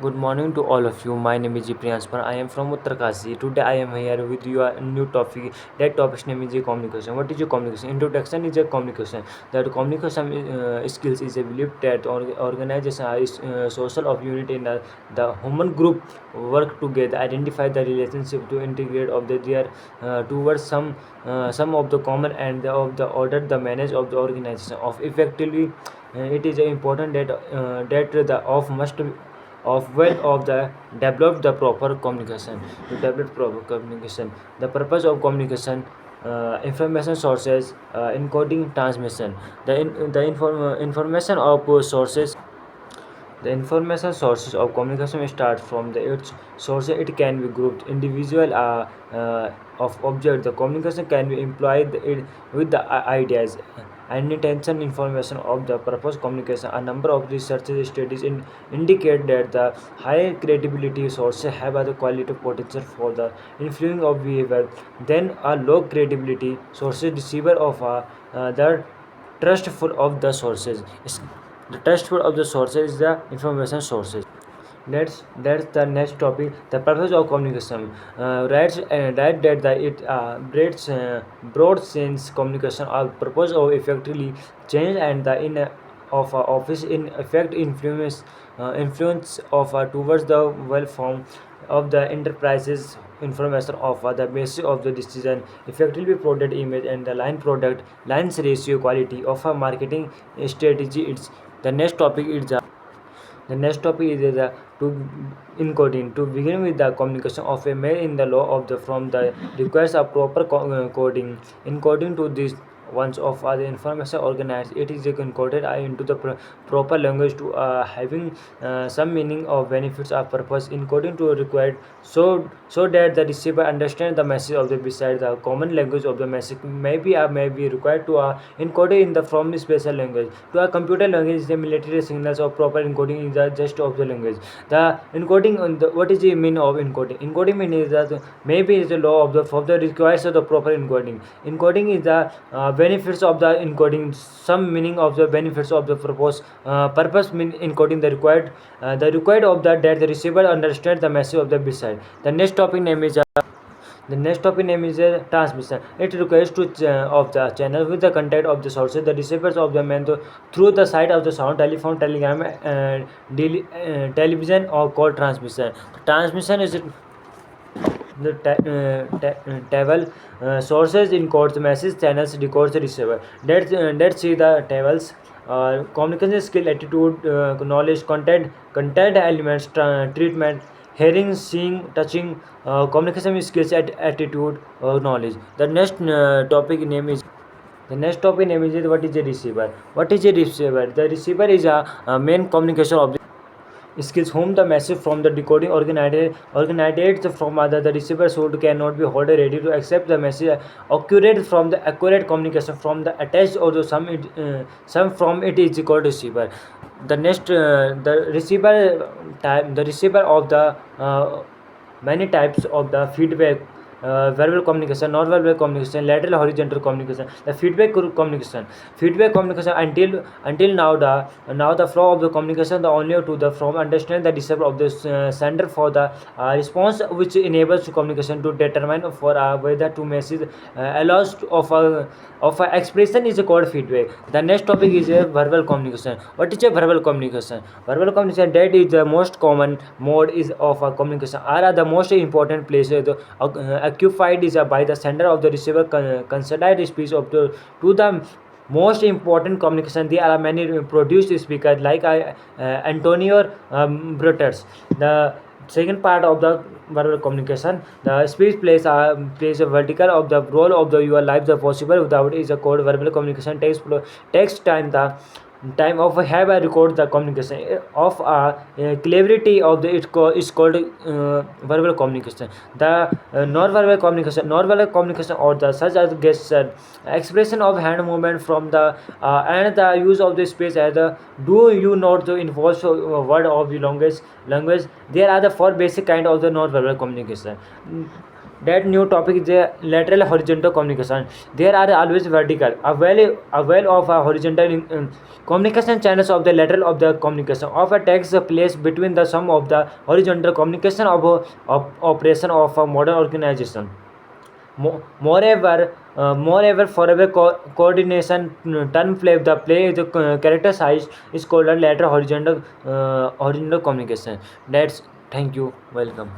Good morning to all of you. My name is Priyanspar. I am from Uttarkasi. Today I am here with you a new topic. That topic's name is communication. What is your communication? Introduction is a communication. That communication skills is a belief that organization is social of unit in the human group work together, identify the relationship to integrate of their towards some of the common and of the order the manage of the organization of effectively. It is important that the of must of well of the develop the proper communication to develop proper communication. The purpose of communication, information sources, encoding transmission. Information of sources. The information sources of communication start from the its sources. It can be grouped individual of object. The communication can be employed with the ideas and intention information of the purpose communication. A number of research studies indicate that the high credibility sources have a quality potential for the influence of behavior than a low credibility sources receiver of the trustful of the sources. The trustful of the sources is the information sources. That's the next topic. The purpose of communication. Write that broad sense communication are purpose of effectively change and the in of office in effect influence of towards the well form of the enterprises information of the basis of the decision effectively product image and the line product lines ratio quality of a marketing strategy. It's the next topic is the to encoding. To begin with, the communication of a mail in the law of the from the requires a proper coding. Encoding to this once of the information organized, it is encoded into the proper language to having some meaning of benefits of purpose. Encoding to required so that the receiver understands the message of the beside the common language of the message may be required to encode in the from the special language. To a computer language, the military signals of proper encoding is the just of the language. The encoding on the what is the mean of encoding? Encoding mean is that maybe is the law of the requires of the proper encoding. Encoding is the benefits of the encoding. Some meaning of the benefits of the purpose mean encoding the required of that the receiver understands the message of the beside. The next topic name is transmission. It requires to of the channel with the content of the sources, the receivers of the main through the side of the sound, telephone, telegram, television or call transmission. Transmission is the table sources encodes message channels decodes the receiver. Let's see the tables. Communication skill, attitude, knowledge, content elements, treatment, hearing, seeing, touching, communication skills, attitude, knowledge. The next topic name is what is a receiver. What is a receiver? The receiver is a main communication object skills whom the message from the decoding originates from other. The receiver should cannot be hold ready to accept the message accurate communication from the attached or the some from it is called receiver. The next the receiver of the many types of the feedback, verbal communication, non-verbal communication, lateral horizontal communication. The feedback communication until now the flow of the communication the only to the from understand the receiver of the sender for the response which enables communication to determine for whether to message allows of a expression is called feedback. The next topic is a verbal communication. What is a verbal communication? Verbal communication that is the most common mode is of a communication are the most important places occupied is by the sender of the receiver considered speech of the to the most important communication. There are many produced speakers like Antonio Brutus. The second part of the verbal communication, the speech plays a vertical of the role of the your life the possible without is a code. Verbal communication takes time the time of have a record the communication of clarity of the is called verbal communication. The non-verbal communication or the such as gesture, expression of hand movement from the and the use of the space as the do you not to involve word of the language. There are the four basic kind of the non-verbal communication. That new topic is lateral horizontal communication. There are always vertical. A well of a horizontal communication channels of the lateral of the communication of a takes place between the sum of the horizontal communication of operation of a modern organization. Moreover, forever coordination term play the play the character size is called a lateral horizontal communication. That's Thank you. Welcome.